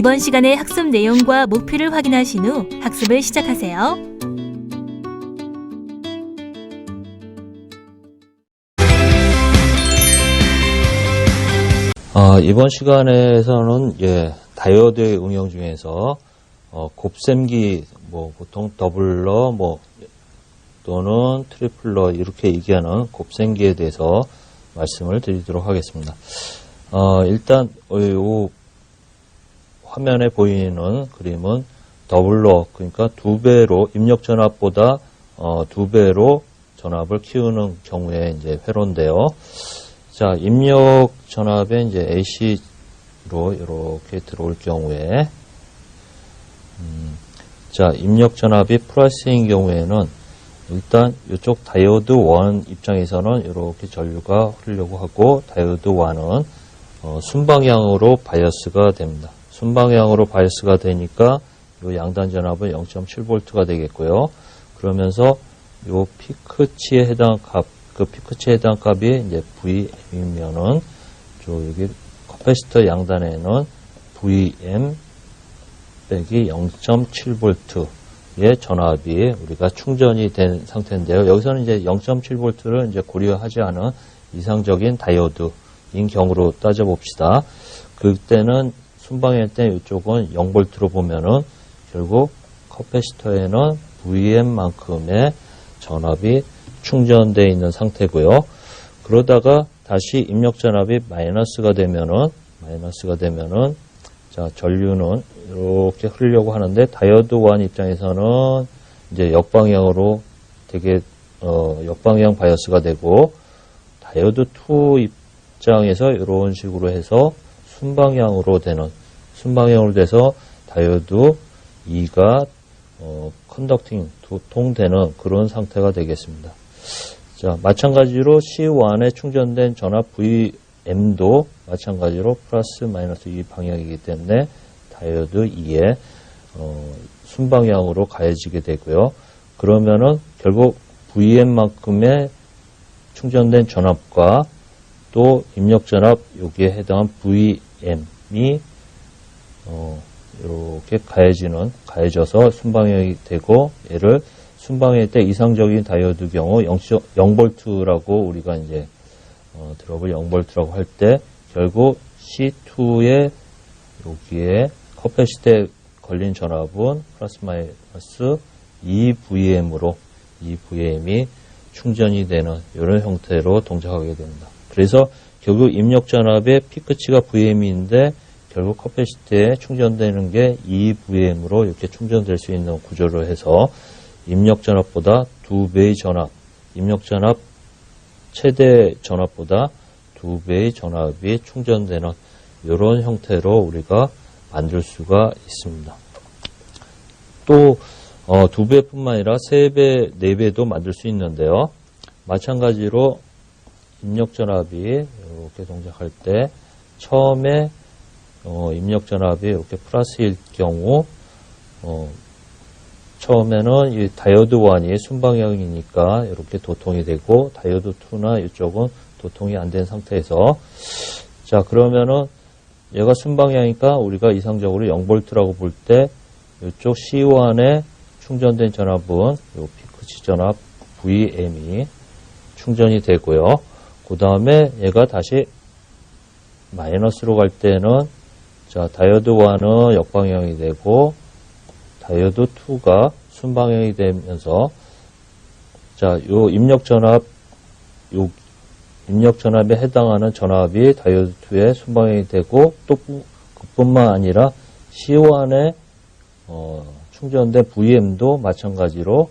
이번 시간의 학습 내용과 목표를 확인하신 후 학습을 시작하세요. 이번 시간에서는 다이오드의 응용 중에서 곱셈기 보통 더블러 또는 트리플러 이렇게 얘기하는 곱셈기에 대해서 말씀을 드리도록 하겠습니다. 일단 이 화면에 보이는 그림은 더블러, 그러니까 2배로 입력 전압보다 2배로 전압을 키우는 경우에 이제 회로인데요. 자, 입력 전압에 이제 AC로 이렇게 들어올 경우에, 자, 입력 전압이 플러스인 경우에는 일단 이쪽 다이오드 1 입장에서는 이렇게 전류가 흐르려고 하고, 다이오드 1은 순방향으로 바이어스가 됩니다. 순방향으로 바이어스가 되니까 이 양단 전압은 0.7V가 되겠고요. 그러면서 이 피크치에 해당 값, 그 피크치에 해당 값이 이제 VM이면은 여기 커패시터 양단에는 VM 빼기 0.7V의 전압이 우리가 충전이 된 상태인데요. 여기서는 이제 0.7V를 이제 고려하지 않은 이상적인 다이오드인 경우로 따져봅시다. 그때는 순방일 때 이쪽은 0V로 보면은 결국 커패시터에는 VM만큼의 전압이 충전되어 있는 상태고요. 그러다가 다시 입력 전압이 마이너스가 되면은 자, 전류는 이렇게 흐르려고 하는데 다이오드 1 입장에서는 이제 역방향으로 되게 역방향 바이어스가 되고, 다이오드 2 입장에서 이런 식으로 해서 순방향으로 돼서 다이오드 2가 컨덕팅 도통되는 그런 상태가 되겠습니다. 자, 마찬가지로 C1에 충전된 전압 VM도 마찬가지로 플러스 마이너스 이 방향이기 때문에 다이오드 2에 순방향으로 가해지게 되고요. 그러면은 결국 VM만큼의 충전된 전압과 또 입력 전압 여기에 해당한 VM이 이렇게 가해져서 순방향이 되고, 얘를 순방향일 때 이상적인 다이오드 경우 0V라고 우리가 이제 드롭을 0V라고 할 때 결국 C2의 여기에 커패시터에 걸린 전압은 플러스 마이너스 2VM이 충전이 되는 이런 형태로 동작하게 됩니다. 그래서 결국 입력 전압의 피크치가 VM인데 결국 커패시터에 충전되는 게 2VM으로 이렇게 충전될 수 있는 구조로 해서 입력 전압보다 2배의 전압, 입력 전압 최대 전압보다 2배의 전압이 충전되는 이런 형태로 우리가 만들 수가 있습니다. 또 2배뿐만 아니라 3배, 4배도 만들 수 있는데요. 마찬가지로 입력 전압이 이렇게 동작할 때 처음에 입력 전압이 이렇게 플러스일 경우 처음에는 이 다이오드 1이 순방향이니까 이렇게 도통이 되고, 다이오드 2나 이쪽은 도통이 안 된 상태에서, 자, 그러면은 얘가 순방향이니까 우리가 이상적으로 0V라고 볼 때 이쪽 C1에 충전된 전압은 이 피크치 전압 VM이 충전이 되고요. 그 다음에 얘가 다시 마이너스로 갈 때는, 자, 다이오드 1은 역방향이 되고 다이오드 2가 순방향이 되면서, 자, 요 입력 전압에 해당하는 전압이 다이오드 2의 순방향이 되고, 또 그뿐만 아니라 C1에 충전된 VM도 마찬가지로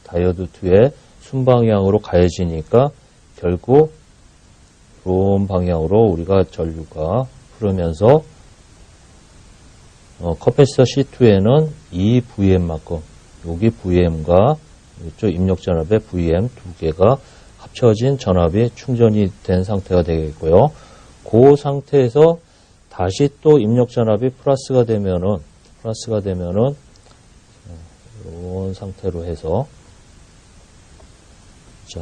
다이오드 2의 순방향으로 가해지니까 결국 이런 방향으로 우리가 전류가 흐르면서 커패시터 C2에는 이 VM만큼, 여기 VM과 이쪽 입력 전압의 VM 두 개가 합쳐진 전압이 충전이 된 상태가 되겠고요. 그 상태에서 다시 또 입력 전압이 플러스가 되면은 이런 상태로 해서, 자,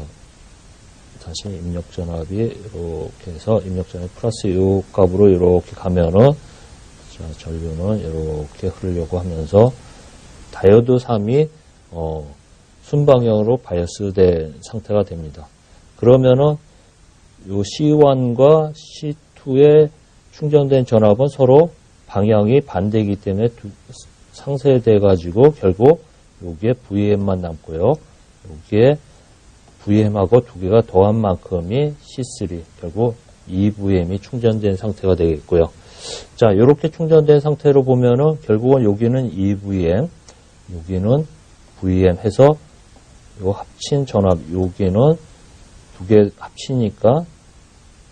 다시 입력 전압이 이렇게 해서 입력 전압 플러스 이 값으로 이렇게 가면은, 자, 자, 전류는 이렇게 흐르려고 하면서 다이오드 3이 순방향으로 바이어스 된 상태가 됩니다. 그러면은 요 C1과 C2의 충전된 전압은 서로 방향이 반대이기 때문에 상쇄돼 가지고 결국 여기에 VM만 남고요. 여기에 VM하고 두 개가 더한 만큼이 C3, 결국 EVM이 충전된 상태가 되겠고요. 자, 이렇게 충전된 상태로 보면은 결국은 여기는 EVM, 여기는 VM 해서 요 합친 전압, 여기는 두 개 합치니까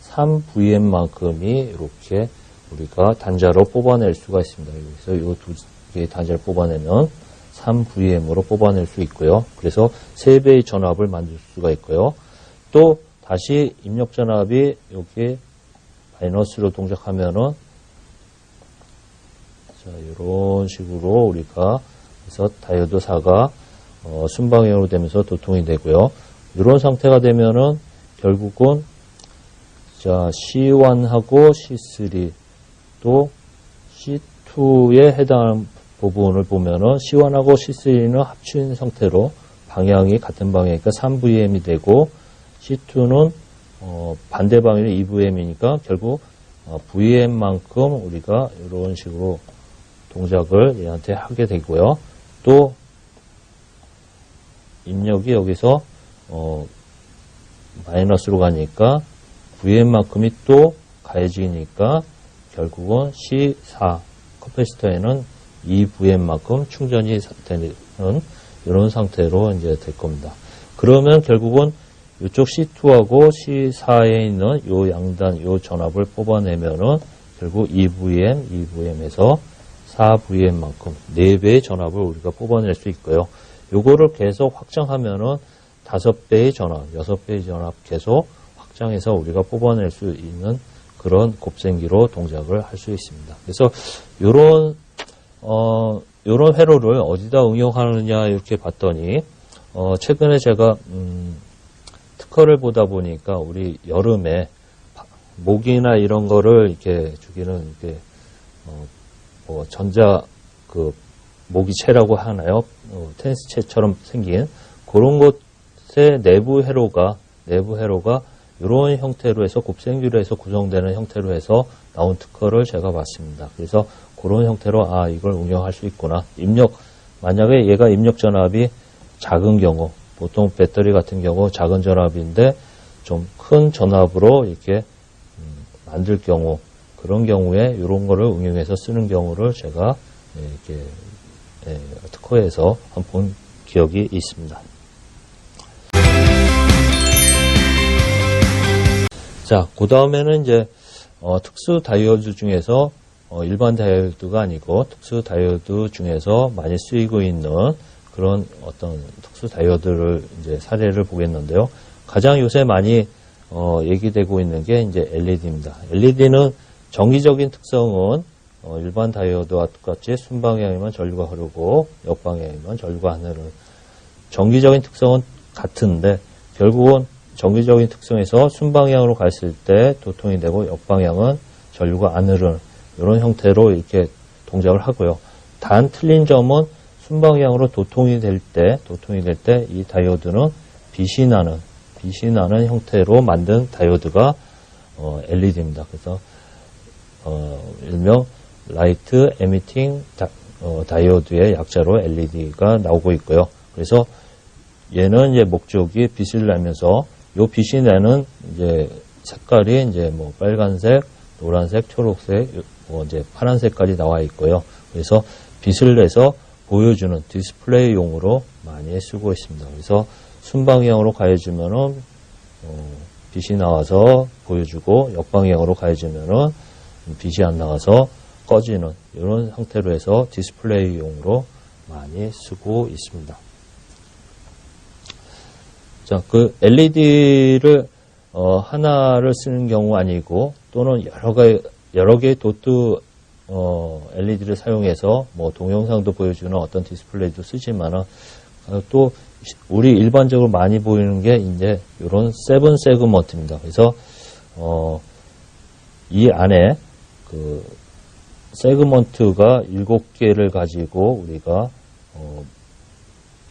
3VM만큼이 이렇게 우리가 단자로 뽑아낼 수가 있습니다. 여기서 요 두 개의 단자를 뽑아내면 3VM으로 뽑아낼 수 있고요. 그래서 3배의 전압을 만들 수가 있고요. 또 다시 입력 전압이 여기 마이너스로 동작하면은 자, 이런 식으로 우리가 그래서 다이오드 4가 순방향으로 되면서 도통이 되고요. 이런 상태가 되면은 결국은 자, C1하고 C3 또 C2에 해당하는 부분을 보면은 C1하고 C3는 합친 상태로 방향이 같은 방향이니까 3VM이 되고 C2는 반대 방향이 2VM이니까 결국 VM만큼 우리가 이런 식으로 동작을 얘한테 하게 되고요. 또 입력이 여기서 마이너스로 가니까 VM만큼이 또 가해지니까 결국은 C4 커패시터에는 2VM만큼 충전이 되는 이런 상태로 이제 될 겁니다. 그러면 결국은 이쪽 C2하고 C4에 있는 요 양단, 요 전압을 뽑아내면은 결국 2VM에서 4VM만큼 4배의 전압을 우리가 뽑아낼 수 있고요. 요거를 계속 확장하면은 5배의 전압, 6배의 전압 계속 확장해서 우리가 뽑아낼 수 있는 그런 곱셈기로 동작을 할 수 있습니다. 그래서 요런 회로를 어디다 응용하느냐 이렇게 봤더니 최근에 제가 특허를 보다 보니까 우리 여름에 모기나 이런 거를 이렇게 죽이는 이렇게 전자 그 모기채라고 하나요? 테니스채처럼 생긴 그런 것의 내부 회로가 이런 형태로 해서 곱셈기로 해서 구성되는 형태로 해서 나온 특허를 제가 봤습니다. 그래서 그런 형태로 이걸 운영할 수 있구나. 만약에 얘가 입력 전압이 작은 경우, 보통 배터리 같은 경우 작은 전압인데 좀 큰 전압으로 이렇게 만들 경우, 그런 경우에 이런 거를 응용해서 쓰는 경우를 제가 이렇게 특허에서 한번 본 기억이 있습니다. 자, 그 다음에는 이제 특수 다이오드 중에서 일반 다이오드가 아니고 특수 다이오드 중에서 많이 쓰이고 있는 그런 어떤 특수 다이오드를 이제 사례를 보겠는데요. 가장 요새 많이 얘기되고 있는 게 이제 LED입니다. LED는 정기적인 특성은 일반 다이오드와 똑같이 순방향이면 전류가 흐르고 역방향이면 전류가 안 흐르는 정기적인 특성은 같은데 결국은 정기적인 특성에서 순방향으로 갔을 때 도통이 되고 역방향은 전류가 안 흐르는 이런 형태로 이렇게 동작을 하고요. 단 틀린 점은 순방향으로 도통이 될 때 이 다이오드는 빛이 나는 형태로 만든 다이오드가 LED입니다. 그래서 일명 라이트 에미팅 다이오드의 약자로 LED가 나오고 있고요. 그래서 얘는 이제 목적이 빛을 내면서 요 빛이 내는 이제 색깔이 이제 뭐 빨간색, 노란색, 초록색, 이제 파란색까지 나와 있고요. 그래서 빛을 내서 보여주는 디스플레이용으로 많이 쓰고 있습니다. 그래서 순방향으로 가해주면은 빛이 나와서 보여주고 역방향으로 가해주면은 빛이 안 나와서 꺼지는 이런 형태로 해서 디스플레이용으로 많이 쓰고 있습니다. 자, 그 LED를 하나를 쓰는 경우 아니고 또는 여러 개의 도트 LED를 사용해서 뭐 동영상도 보여주는 어떤 디스플레이도 쓰지만은 또 우리 일반적으로 많이 보이는 게 이제 이런 7 세그먼트입니다. 그래서 이 안에 그 세그먼트가 7개를 가지고 우리가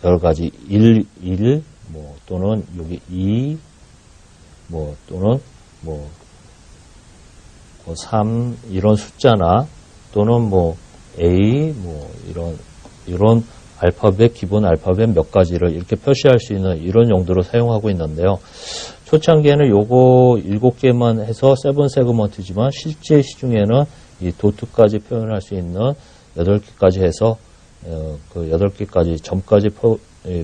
여러 가지 1, 뭐 또는 여기 2, 뭐 또는 뭐 3 이런 숫자나 또는 뭐 A 뭐 이런 알파벳 기본 알파벳 몇 가지를 이렇게 표시할 수 있는 이런 용도로 사용하고 있는데요. 초창기에는 요거 7개만 해서 7 세그먼트지만 실제 시중에는 이 도트까지 표현할 수 있는 8개까지 해서 그 8개까지 점까지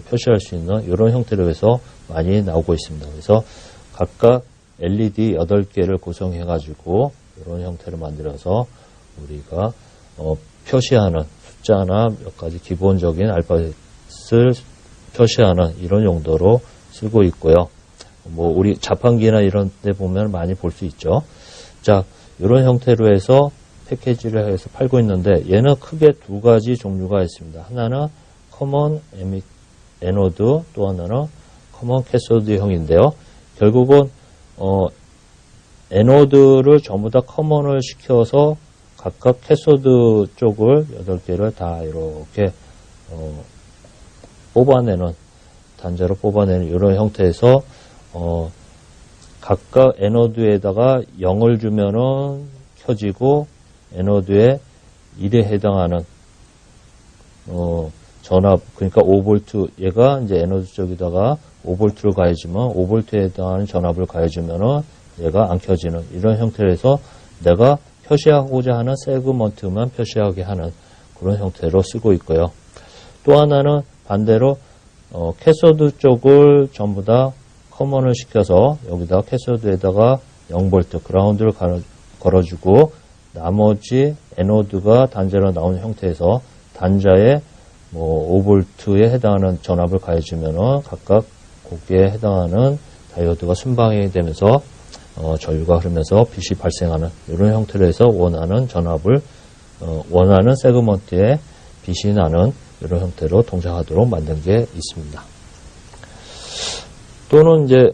표시할 수 있는 이런 형태로 해서 많이 나오고 있습니다. 그래서 각각 LED 8개를 구성해 가지고 이런 형태를 만들어서 우리가 표시하는 숫자나 몇 가지 기본적인 알파벳을 표시하는 이런 용도로 쓰고 있고요. 뭐 우리 자판기나 이런 데 보면 많이 볼 수 있죠. 자, 이런 형태로 해서 패키지를 해서 팔고 있는데 얘는 크게 두 가지 종류가 있습니다. 하나는 커먼 에노드, 또 하나는 커먼 캐소드형인데요. 결국은 에노드를 전부 다 커먼을 시켜서 각각 캐소드 쪽을 8개를 다 이렇게 뽑아내는, 단자로 뽑아내는 이런 형태에서 각각 에노드에다가 0을 주면은 켜지고 에노드에 1에 해당하는 전압, 그러니까 5V, 얘가 이제 에노드 쪽에다가 5V를 가해주면 5V에 해당하는 전압을 가해주면은 얘가 안 켜지는 이런 형태로 해서 내가 표시하고자 하는 세그먼트만 표시하게 하는 그런 형태로 쓰고 있고요. 또 하나는 반대로 캐소드 쪽을 전부 다 커먼을 시켜서 여기다 캐소드에다가 0V 그라운드를 걸어주고 나머지 에노드가 단자로 나오는 형태에서 단자에 뭐 5V에 해당하는 전압을 가해주면은 각각 거기에 해당하는 다이오드가 순방이 되면서 전류가 흐르면서 빛이 발생하는 이런 형태로 해서 원하는 전압을 원하는 세그먼트에 빛이 나는 이런 형태로 동작하도록 만든 게 있습니다. 또는 이제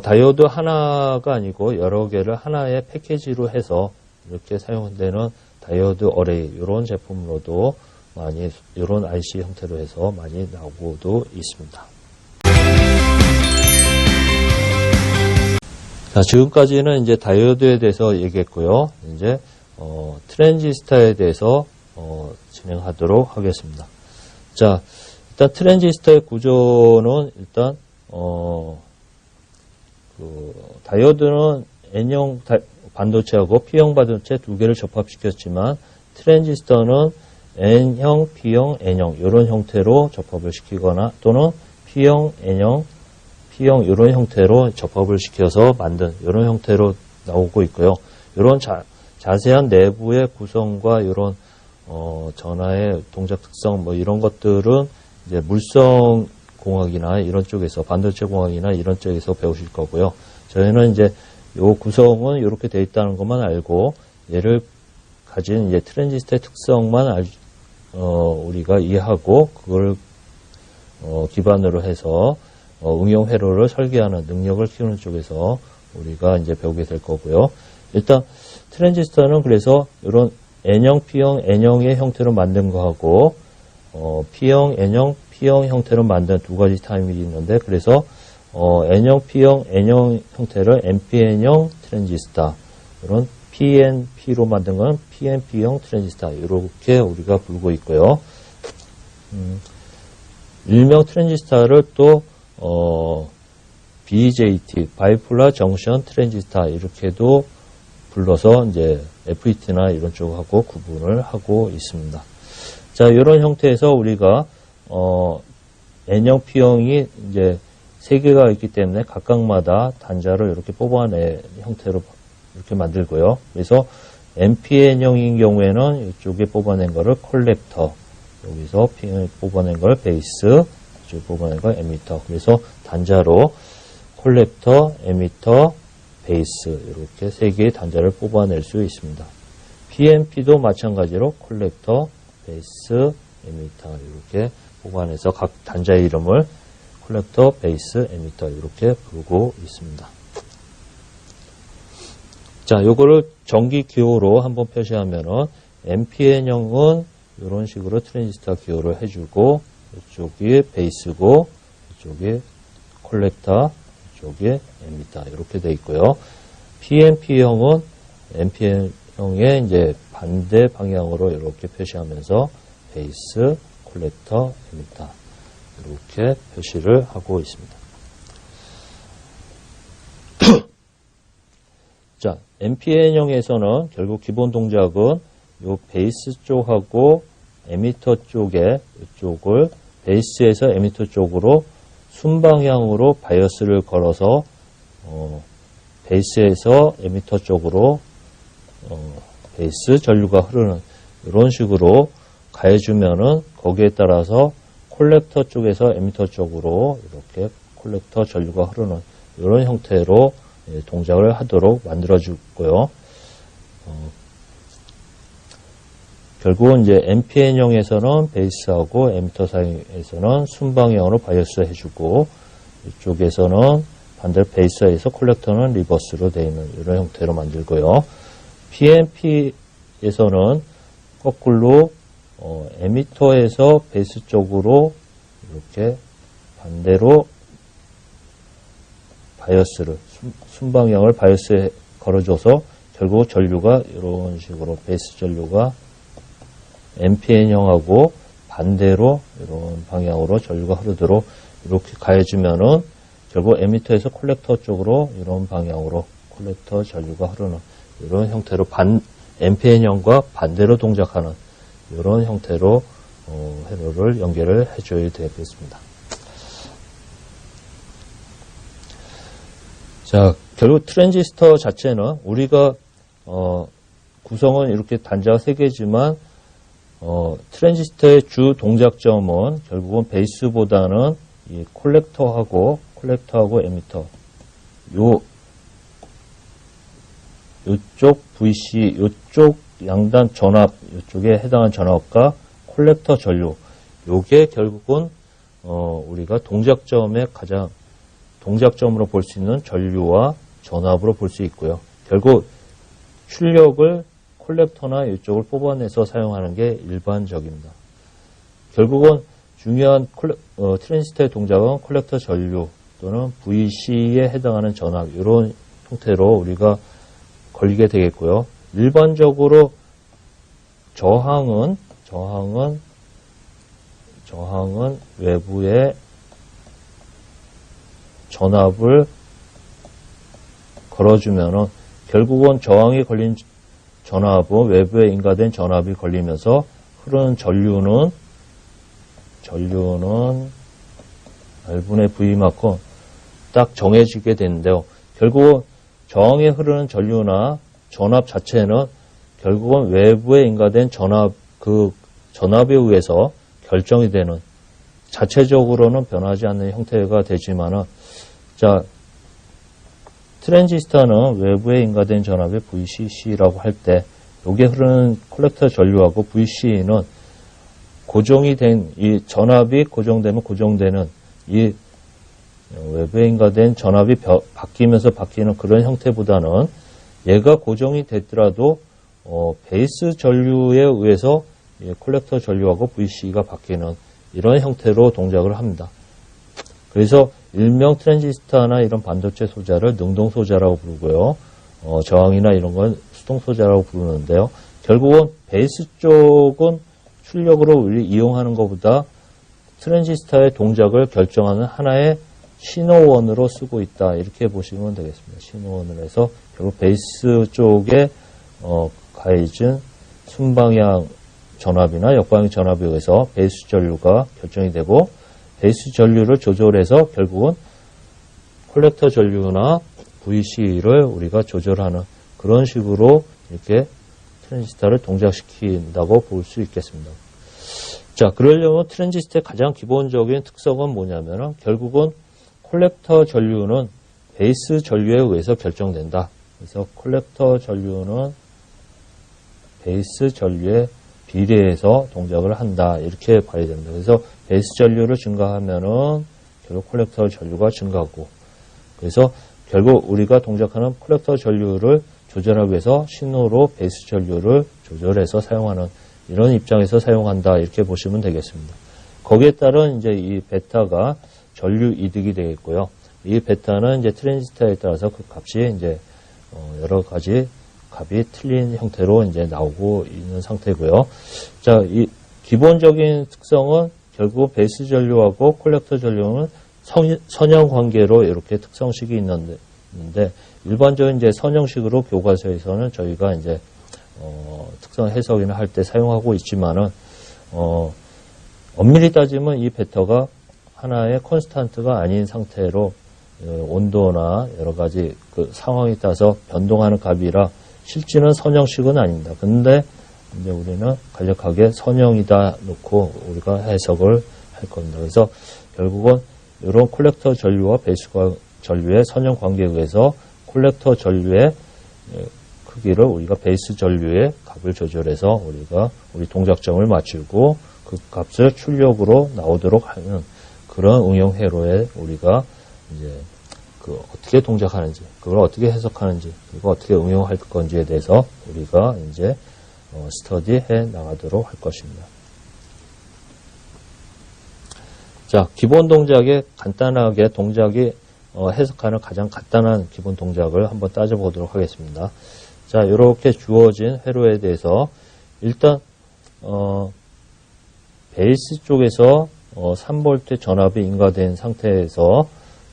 다이오드 하나가 아니고 여러 개를 하나의 패키지로 해서 이렇게 사용되는 다이오드 어레이 이런 제품으로도 많이 이런 IC 형태로 해서 많이 나오고도 있습니다. 자, 지금까지는 이제 다이오드에 대해서 얘기했고요. 이제 트랜지스터에 대해서 진행하도록 하겠습니다. 자, 일단 트랜지스터의 구조는 일단 다이오드는 N형 반도체하고 P형 반도체 두 개를 접합시켰지만 트랜지스터는 N형, P형, N형 이런 형태로 접합을 시키거나 또는 P형, N형, P형 이런 형태로 접합을 시켜서 만든 이런 형태로 나오고 있고요. 이런 자세한 내부의 구성과 이런 전하의 동작 특성 뭐 이런 것들은 이제 물성 공학이나 이런 쪽에서 반도체 공학이나 이런 쪽에서 배우실 거고요. 저희는 이제 요 구성은 이렇게 되어 있다는 것만 알고 얘를 가진 이제 트랜지스터의 특성만 우리가 이해하고 그걸 기반으로 해서 응용 회로를 설계하는 능력을 키우는 쪽에서 우리가 이제 배우게 될 거고요. 일단 트랜지스터는 그래서 이런 N형, P형, N형의 형태로 만든 거하고 P형, N형, P형 형태로 만든 두 가지 타입이 있는데 그래서 N형, P형, N형 형태를 NPN형 트랜지스터 이런 PNP로 만든 건 PNP형 트랜지스터 이렇게 우리가 부르고 있고요. 일명 트랜지스터를 또 BJT, 바이폴라 정션 트랜지스터 이렇게도 불러서 이제 FET나 이런 쪽하고 구분을 하고 있습니다. 자, 이런 형태에서 우리가 N형, P형이 이제 세 개가 있기 때문에 각각마다 단자를 이렇게 뽑아내 형태로 이렇게 만들고요. 그래서 NPN형인 경우에는 이쪽에 뽑아낸 거를 콜렉터, 여기서 뽑아낸 걸 베이스, 이쪽에 뽑아낸 걸 에미터. 그래서 단자로 콜렉터, 에미터, 베이스 이렇게 세 개의 단자를 뽑아낼 수 있습니다. PNP도 마찬가지로 콜렉터, 베이스, 에미터 이렇게 뽑아내서 각 단자의 이름을 콜렉터, 베이스, 에미터 이렇게 부르고 있습니다. 자, 요거를 전기 기호로 한번 표시하면은 NPN형은 이런 식으로 트랜지스터 기호를 해주고 이쪽이 베이스고 이쪽이 콜렉터, 이쪽이 에미터 이렇게 돼 있고요. PNP형은 NPN형의 이제 반대 방향으로 이렇게 표시하면서 베이스, 콜렉터, 에미터 이렇게 표시를 하고 있습니다. 자, NPN형에서는 결국 기본 동작은 요 베이스 쪽하고 에미터 쪽에 이쪽을 베이스에서 에미터 쪽으로 순방향으로 바이어스를 걸어서 베이스에서 에미터 쪽으로 베이스 전류가 흐르는 이런 식으로 가해주면은 거기에 따라서 콜렉터 쪽에서 에미터 쪽으로 이렇게 콜렉터 전류가 흐르는 이런 형태로 동작을 하도록 만들어주고요. 결국은 이제 NPN형에서는 베이스하고 에미터 사이에서는 순방향으로 바이어스 해주고 이쪽에서는 반대로 베이스에서 콜렉터는 리버스로 되어 있는 이런 형태로 만들고요. PNP에서는 거꾸로 에미터에서 베이스 쪽으로 이렇게 반대로 바이어스를 순방향을 바이어스에 걸어줘서 결국 전류가 이런 식으로 베이스 전류가 NPN형하고 반대로 이런 방향으로 전류가 흐르도록 이렇게 가해주면은 결국 에미터에서 콜렉터 쪽으로 이런 방향으로 콜렉터 전류가 흐르는 이런 형태로 NPN형과 반대로 동작하는 이런 형태로 회로를 연결을 해줘야 되겠습니다. 자, 결국 트랜지스터 자체는 우리가 구성은 이렇게 단자가 3개지만 트랜지스터의 주 동작점은 결국은 베이스보다는 이 콜렉터하고 에미터 요쪽 VC 요쪽 양단 전압 요쪽에 해당하는 전압과 콜렉터 전류 요게 결국은 우리가 동작점의 가장 동작점으로 볼 수 있는 전류와 전압으로 볼 수 있고요. 결국 출력을 콜렉터나 이쪽을 뽑아내서 사용하는 게 일반적입니다. 결국은 중요한 트랜지스터의 동작은 콜렉터 전류 또는 VC에 해당하는 전압 이런 형태로 우리가 걸리게 되겠고요. 일반적으로 저항은 외부에 전압을 걸어주면은 결국은 저항이 걸린 전압은 외부에 인가된 전압이 걸리면서 흐르는 전류는 R분의 V만큼 딱 정해지게 되는데요. 결국은 저항에 흐르는 전류나 전압 자체는 결국은 외부에 인가된 그 전압에 의해서 결정이 되는 자체적으로는 변하지 않는 형태가 되지만은 자 트랜지스터는 외부에 인가된 전압의 VCC라고 할 때 여기에 흐르는 콜렉터 전류하고 VC는 고정이 된 이 전압이 고정되면 고정되는 이 외부에 인가된 전압이 바뀌면서 바뀌는 그런 형태보다는 얘가 고정이 됐더라도 베이스 전류에 의해서 콜렉터 전류하고 VC가 바뀌는 이런 형태로 동작을 합니다. 그래서 일명 트랜지스터나 이런 반도체 소자를 능동 소자라고 부르고요. 저항이나 이런 건 수동 소자라고 부르는데요. 결국은 베이스 쪽은 출력으로 우리 이용하는 것보다 트랜지스터의 동작을 결정하는 하나의 신호원으로 쓰고 있다. 이렇게 보시면 되겠습니다. 신호원을 해서 결국 베이스 쪽에 가해진 순방향 전압이나 역방향 전압에 의해서 베이스 전류가 결정이 되고 베이스 전류를 조절해서 결국은 콜렉터 전류나 VC를 우리가 조절하는 그런 식으로 이렇게 트랜지스터를 동작시킨다고 볼 수 있겠습니다. 자, 그러려면 트랜지스터의 가장 기본적인 특성은 뭐냐면은 결국은 콜렉터 전류는 베이스 전류에 의해서 결정된다. 그래서 콜렉터 전류는 베이스 전류에 비례해서 동작을 한다. 이렇게 봐야 됩니다. 그래서 베이스 전류를 증가하면은 결국 콜렉터 전류가 증가하고 그래서 결국 우리가 동작하는 콜렉터 전류를 조절하기 위해서 신호로 베이스 전류를 조절해서 사용하는 이런 입장에서 사용한다 이렇게 보시면 되겠습니다. 거기에 따른 이제 이 베타가 전류 이득이 되겠고요. 이 베타는 이제 트랜지스터에 따라서 그 값이 이제 여러 가지 값이 틀린 형태로 이제 나오고 있는 상태고요. 자, 이 기본적인 특성은 결국 베이스 전류하고 콜렉터 전류는 선형 관계로 이렇게 특성식이 있는데 일반적인 이제 선형식으로 교과서에서는 저희가 이제 특성 해석이나 할 때 사용하고 있지만은 엄밀히 따지면 이 베타가 하나의 콘스탄트가 아닌 상태로 온도나 여러 가지 그 상황에 따라서 변동하는 값이라 실질은 선형식은 아닙니다. 근데 이제 우리는 간략하게 선형이다 놓고 우리가 해석을 할 겁니다. 그래서 결국은 이런 콜렉터 전류와 베이스 전류의 선형 관계에 의해서 콜렉터 전류의 크기를 우리가 베이스 전류의 값을 조절해서 우리가 우리 동작점을 맞추고 그 값을 출력으로 나오도록 하는 그런 응용 회로에 우리가 이제 그 어떻게 동작하는지, 그걸 어떻게 해석하는지, 그리고 어떻게 응용할 건지에 대해서 우리가 이제 스터디해 나가도록 할 것입니다. 자, 기본 동작에 간단하게 동작이 해석하는 가장 간단한 기본 동작을 한번 따져보도록 하겠습니다. 자, 이렇게 주어진 회로에 대해서 일단 베이스 쪽에서 3V 전압이 인가된 상태에서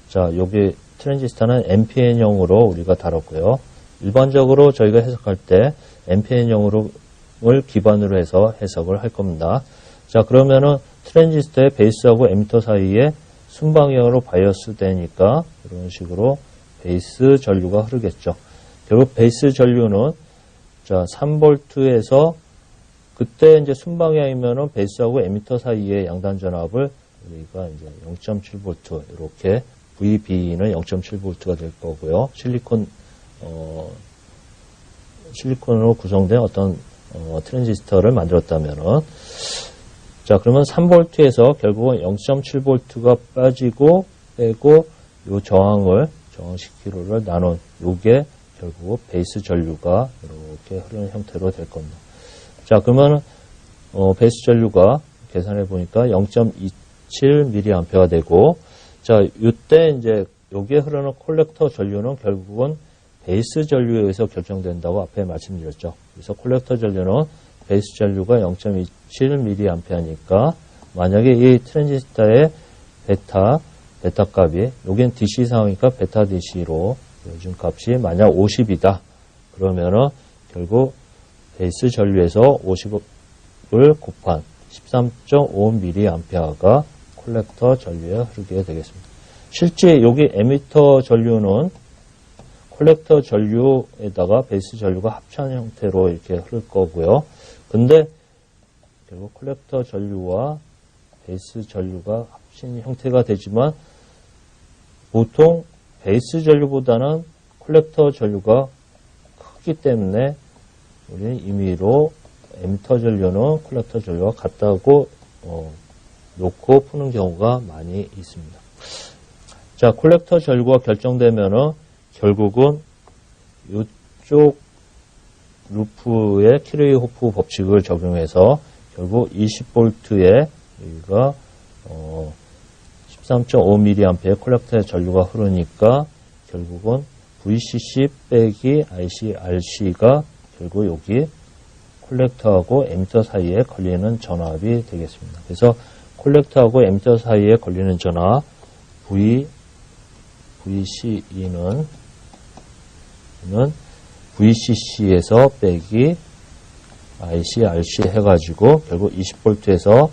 자, 여기 트랜지스터는 NPN형으로 우리가 다뤘고요. 일반적으로 저희가 해석할 때 NPN형을 기반으로 해서 해석을 할 겁니다. 자, 그러면은 트랜지스터의 베이스하고 에미터 사이에 순방향으로 바이어스 되니까 이런 식으로 베이스 전류가 흐르겠죠. 결국 베이스 전류는 자, 3V에서 그때 이제 순방향이면은 베이스하고 에미터 사이의 양단 전압을 우리가 이제 0.7V 이렇게 VB는 0.7V가 될 거고요. 실리콘으로 구성된 어떤 트랜지스터를 만들었다면은 자, 그러면 3V에서 결국은 0.7V가 빠지고 빼고 요 저항시키로를 나눈 요게 결국 베이스 전류가 이렇게 흐르는 형태로 될 겁니다. 자, 그러면 베이스 전류가 계산해 보니까 0.27mA가 되고 자, 이때 이제 여기에 흐르는 콜렉터 전류는 결국은 베이스 전류에 의해서 결정된다고 앞에 말씀드렸죠. 그래서 콜렉터 전류는 베이스 전류가 0.27mA니까 만약에 이 트랜지스터의 베타 값이 여기는 DC 상황이니까 베타 DC로 요즘 값이 만약 50이다. 그러면은 결국 베이스 전류에서 50을 곱한 13.5mA가 콜렉터 전류에 흐르게 되겠습니다. 실제 여기 에미터 전류는 콜렉터 전류에다가 베이스 전류가 합천 형태로 이렇게 흐를 거고요. 근데 결국 콜렉터 전류와 베이스 전류가 합친 형태가 되지만 보통 베이스 전류보다는 콜렉터 전류가 크기 때문에 우리는 임의로 에미터 전류는 콜렉터 전류와 같다고 놓고 푸는 경우가 많이 있습니다. 자, 콜렉터 전류가 결정되면은 결국은 이쪽 루프의 키르이호프 법칙을 적용해서 결국 20V에 여기가 13.5mA의 콜렉터 전류가 흐르니까 결국은 VCC 빼기 ICRC가 결국 여기 콜렉터하고 에미터 사이에 걸리는 전압이 되겠습니다. 그래서 콜렉터하고 에미터 사이에 걸리는 전압 VCE는 VCC에서 빼기 ICRC 해가지고 결국 20V에서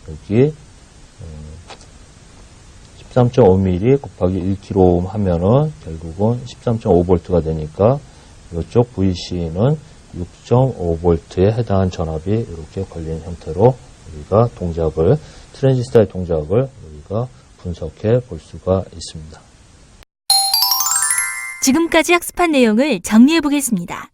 여기 13.5mm 곱하기 1kΩ 하면은 결국은 13.5V가 되니까 이쪽 VC는 6.5V에 해당한 전압이 이렇게 걸리는 형태로 우리가 트랜지스터의 동작을 우리가 분석해 볼 수가 있습니다. 지금까지 학습한 내용을 정리해 보겠습니다.